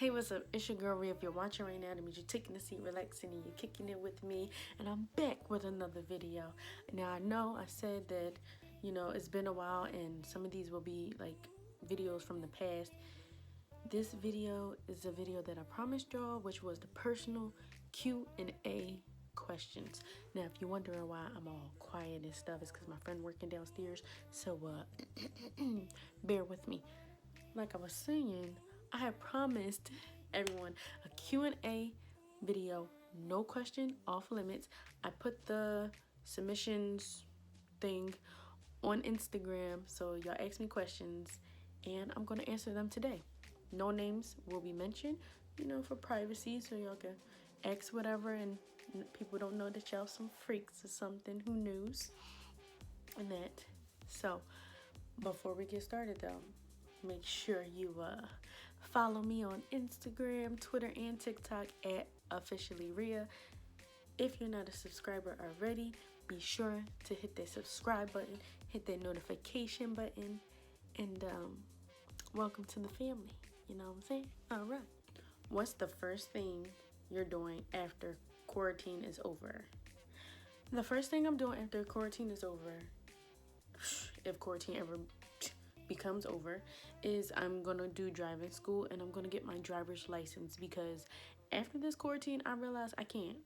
Hey, what's up? It's your girl Rhea. If you're watching right now, that means you're taking a seat, relaxing, and you're kicking it with me. And I'm back with another video. Now, I know I said that, it's been a while, and some of these will be like videos from the past. This video is a video that I promised y'all, which was the personal Q&A questions. Now, if you're wondering why I'm all quiet and stuff, it's because my friend working downstairs. So, bear with me. Like I was saying, I have promised everyone a Q&A video, no question, off limits. I put the submissions thing on Instagram, so y'all ask me questions, and I'm going to answer them today. No names will be mentioned, for privacy, so y'all can ask whatever, and people don't know that y'all some freaks or something. Who knows? And that. So, before we get started, though, make sure you follow me on Instagram, Twitter, and TikTok at officiallyrhea. If you're not a subscriber already, be sure to hit that subscribe button, hit that notification button, and welcome to the family. You know what I'm saying? All right. What's the first thing you're doing after quarantine is over? The first thing I'm doing after quarantine is over, if quarantine ever becomes over, is I'm gonna do driving school, and I'm gonna get my driver's license, because after this quarantine I realized I can't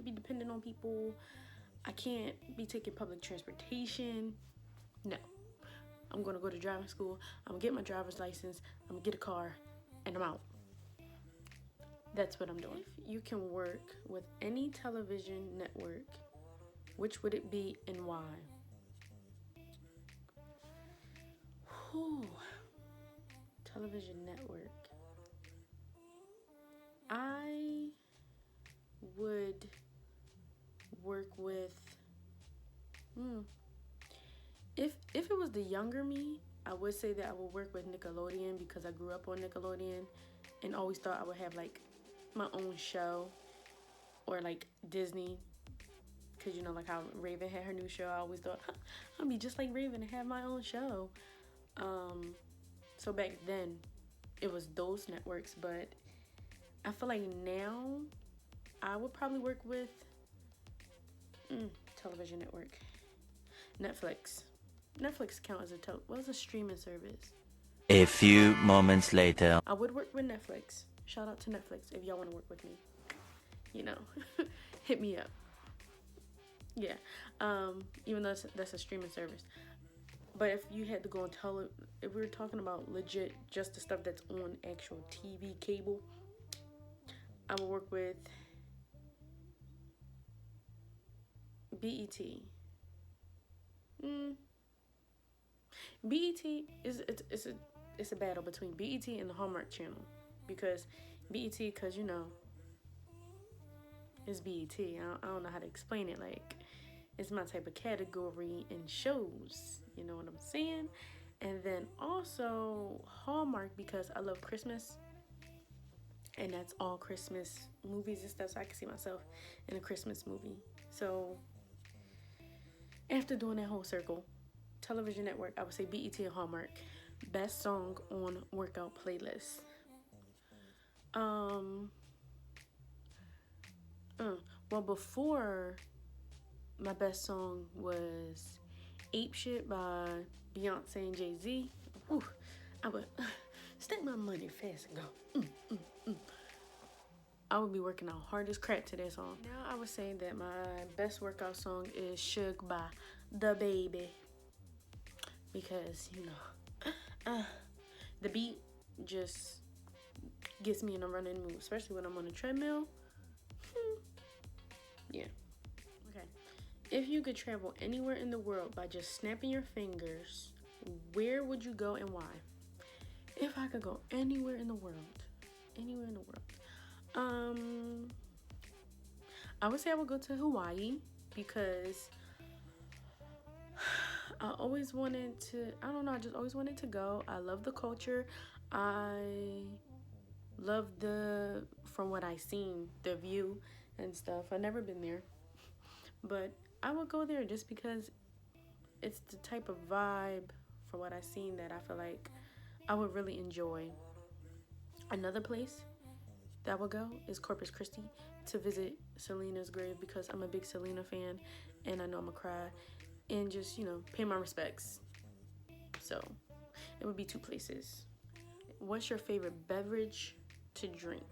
be dependent on people. I can't be taking public transportation. No, I'm gonna go to driving school, I'm gonna get my driver's license, I'm gonna get a car, and I'm out. That's what I'm doing. If you can work with any television network, which would it be and why? Whew. Television network. I would work with if it was the younger me, I would say that I would work with Nickelodeon, because I grew up on Nickelodeon and always thought I would have like my own show, or like Disney, because like how Raven had her new show. I always thought I'll be just like Raven and have my own show. So back then it was those networks, but I feel like now I would probably work with television network. Netflix count as a streaming service. A few moments later. I would work with Netflix. Shout out to Netflix if y'all want to work with me. Hit me up. Yeah. Even though that's a streaming service. But if you had to go and if we were talking about legit, just the stuff that's on actual TV cable, I would work with BET. BET it's a battle between BET and the Hallmark Channel, because BET, because it's BET. I don't know how to explain it. Like, it's my type of category in shows. You know what I'm saying? And then also Hallmark, because I love Christmas, and that's all Christmas movies and stuff. So I can see myself in a Christmas movie. So after doing that whole circle, television network, I would say BET and Hallmark. Best song on workout playlist. Well, before, my best song was Ape Shit by Beyonce and Jay-Z. I would stack my money fast and go. I would be working out hard as crap to that song. Now I would say that my best workout song is Suge by The Baby, because the beat just gets me in a running mood, especially when I'm on a treadmill. Yeah. Okay. If you could travel anywhere in the world by just snapping your fingers, where would you go and why? If I could go anywhere in the world, I would say I would go to Hawaii, because I always wanted to, I just always wanted to go. I love the culture. I love from what I seen, the view and stuff. I've never been there, but I would go there just because it's the type of vibe, from what I seen, that I feel like I would really enjoy. Another place that will go is Corpus Christi to visit Selena's grave because I'm a big Selena fan and I know I'm gonna cry, and just, you know, pay my respects. So it would be 2 places. What's your favorite beverage to drink?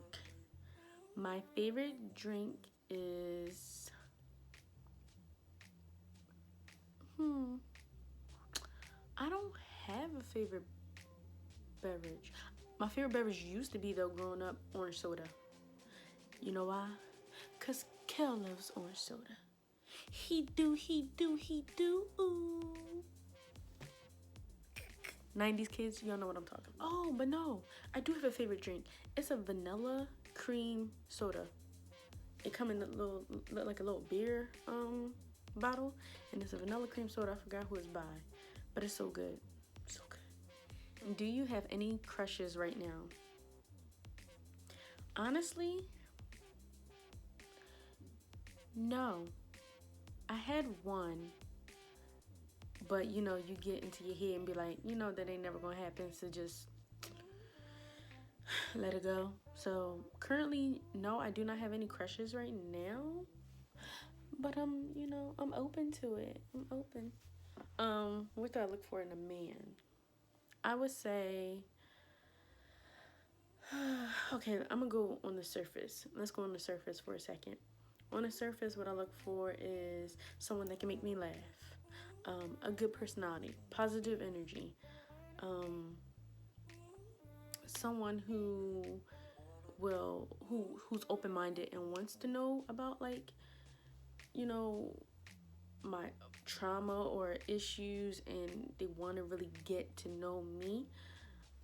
My favorite drink is I don't have a favorite beverage. My favorite beverage used to be, though, growing up, orange soda. You know why? Cause Kel loves orange soda. He do. Ooh. 90s kids, y'all know what I'm talking about. Oh, but no, I do have a favorite drink. It's a vanilla cream soda. It come in a little, like a little beer bottle, and it's a vanilla cream soda. I forgot who it's by, but it's so good, so good. Do you have any crushes right now? Honestly, no. I had one, but you know, you get into your head and be like, you know, that ain't never gonna happen, so just let it go. So currently, no, I do not have any crushes right now, but you know, I'm open to it. I'm open. What do I look for in a man? I would say, okay, I'm gonna go on the surface. Let's go on the surface for a second. On the surface, what I look for is someone that can make me laugh, a good personality, positive energy, someone who's open-minded and wants to know about, like, you know, my trauma or issues, and they want to really get to know me,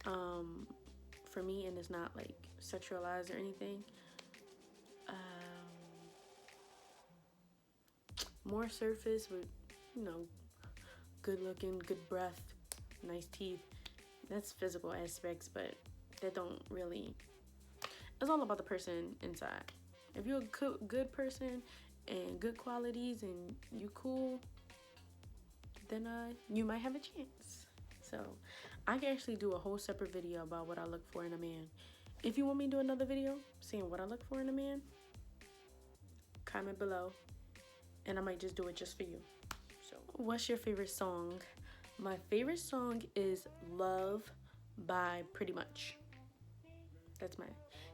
for me, and it's not like sexualized or anything. More surface with, you know, good looking, good breath, nice teeth. That's physical aspects, but that don't really, it's all about the person inside. If you're a good person and good qualities and you cool, then you might have a chance. So I can actually do a whole separate video about what I look for in a man. If you want me to do another video saying what I look for in a man, comment below and I might just do it just for you. So what's your favorite song? My favorite song is Love by Prettymuchri. That's my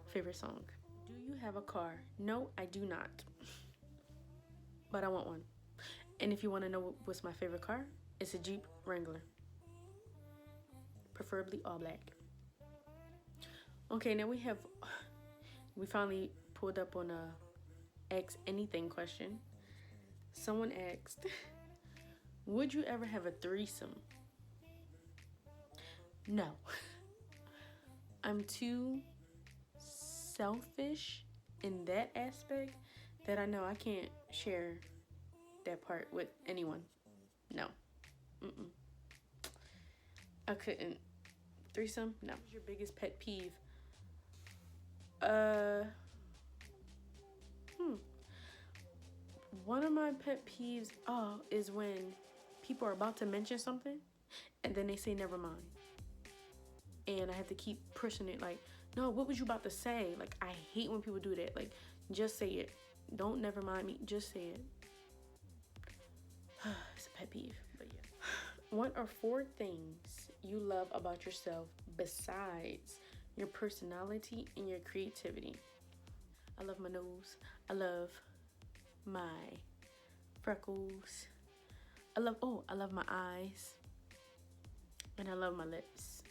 favorite song. Do you have a car? No, I do not. But I want one. And if you want to know what's my favorite car, it's a Jeep Wrangler. Preferably all black. Okay, now we finally pulled up on a Ask Anything question. Someone asked, would you ever have a threesome? No. I'm too selfish in that aspect that I know I can't share that part with anyone. No. I couldn't. Threesome? No. What's your biggest pet peeve? One of my pet peeves is when people are about to mention something and then they say never mind. And I have to keep pushing it, like, no, what was you about to say? Like, I hate when people do that. Like, just say it. Don't never mind me. Just say it. It's a pet peeve, but yeah. What are 4 things you love about yourself besides your personality and your creativity? I love my nose. I love my freckles. I love my eyes. And I love my lips.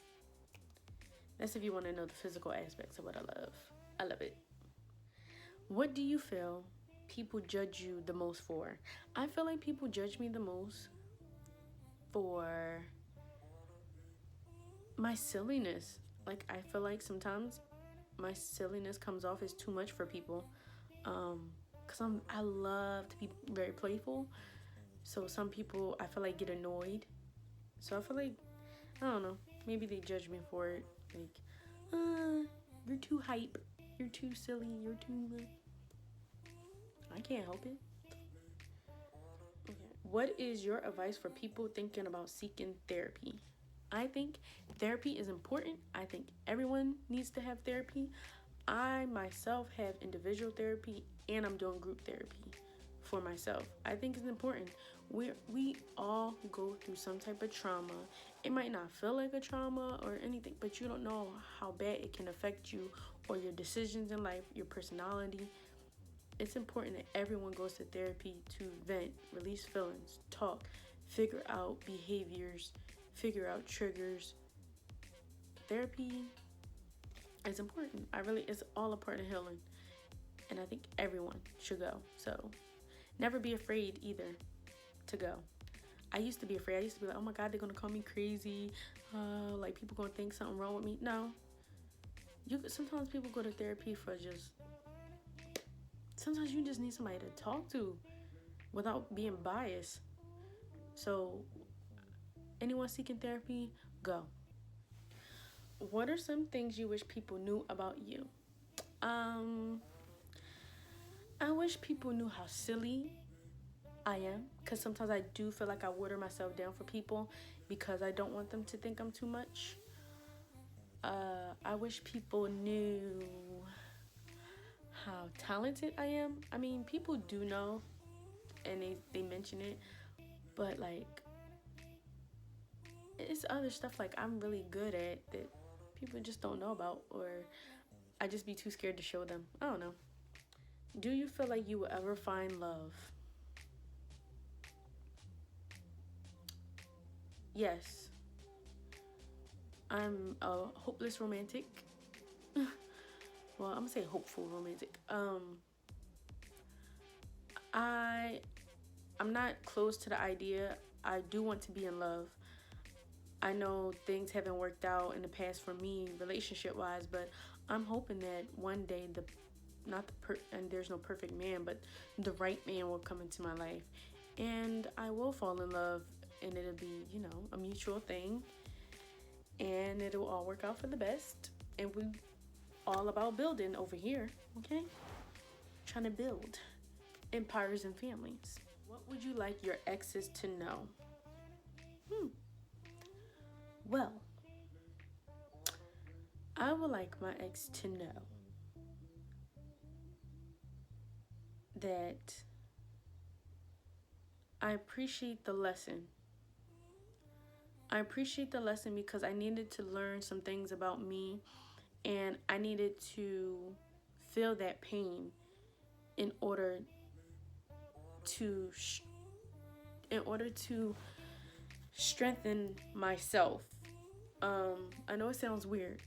That's if you want to know the physical aspects of what I love. I love it. What do you feel people judge you the most for? I feel like people judge me the most for my silliness. Like, I feel like sometimes my silliness comes off as too much for people. Because I love to be very playful. So some people, I feel like, get annoyed. So I feel like, I don't know, maybe they judge me for it. Like, you're too hype. You're too silly. You're too... I can't help it. Okay. What is your advice for people thinking about seeking therapy? I think therapy is important. I think everyone needs to have therapy. I myself have individual therapy and I'm doing group therapy for myself. I think it's important. We all go through some type of trauma. It might not feel like a trauma or anything, but you don't know how bad it can affect you or your decisions in life, your personality. It's important that everyone goes to therapy to vent, release feelings, talk, figure out behaviors, figure out triggers. Therapy is important. It's all a part of healing. And I think everyone should go. So never be afraid either to go. I used to be afraid. I used to be like, oh my God, they're going to call me crazy. Like people going to think something wrong with me. No. Sometimes people go to therapy for sometimes you just need somebody to talk to without being biased. So anyone seeking therapy, go. What are some things you wish people knew about you? I wish people knew how silly I am, because sometimes I do feel like I water myself down for people because I don't want them to think I'm too much. I wish people knew how talented I am. I mean, people do know and they mention it, but like it's other stuff like I'm really good at that people just don't know about, or I just be too scared to show them. I don't know. Do you feel like you will ever find love? Yes. I'm a hopeless romantic. Well, I'm gonna say hopeful romantic. I'm not close to the idea. I do want to be in love. I know things haven't worked out in the past for me relationship wise, but I'm hoping that one day and there's no perfect man, but the right man will come into my life and I will fall in love, and it'll be, a mutual thing, and it'll all work out for the best. And we all about building over here, okay? Trying to build empires and families. What would you like your exes to know? Well, I would like my ex to know that I appreciate the lesson. I appreciate the lesson because I needed to learn some things about me, and I needed to feel that pain in order to strengthen myself. I know it sounds weird,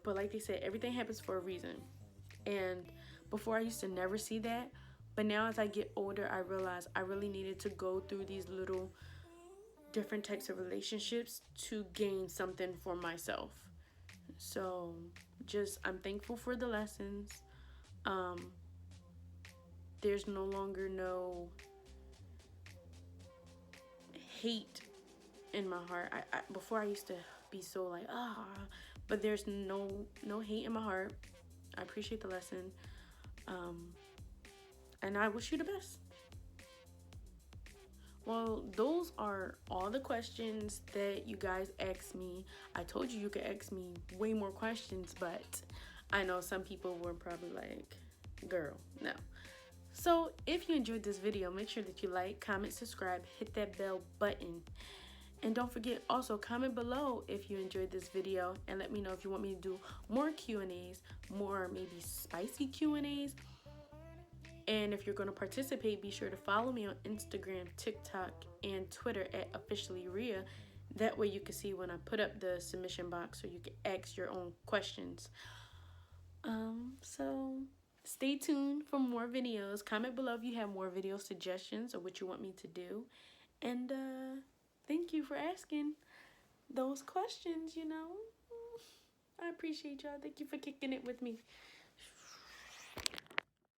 but like they said, everything happens for a reason. And before I used to never see that, but now as I get older, I realize I really needed to go through these little different types of relationships to gain something for myself. So I'm thankful for the lessons. There's no longer no hate in my heart. Before I used to be so like, but there's no hate in my heart. I appreciate the lesson. And I wish you the best. Well, those are all the questions that you guys asked me. I told you could ask me way more questions, but I know some people were probably like, girl, no. So if you enjoyed this video, make sure that you like, comment, subscribe, hit that bell button. And don't forget, also comment below if you enjoyed this video and let me know if you want me to do more Q&As, more maybe spicy Q&As. And if you're going to participate, be sure to follow me on Instagram, TikTok, and Twitter at officiallyria. That way you can see when I put up the submission box, so you can ask your own questions. So stay tuned for more videos. Comment below if you have more video suggestions or what you want me to do. And thank you for asking those questions, I appreciate y'all. Thank you for kicking it with me.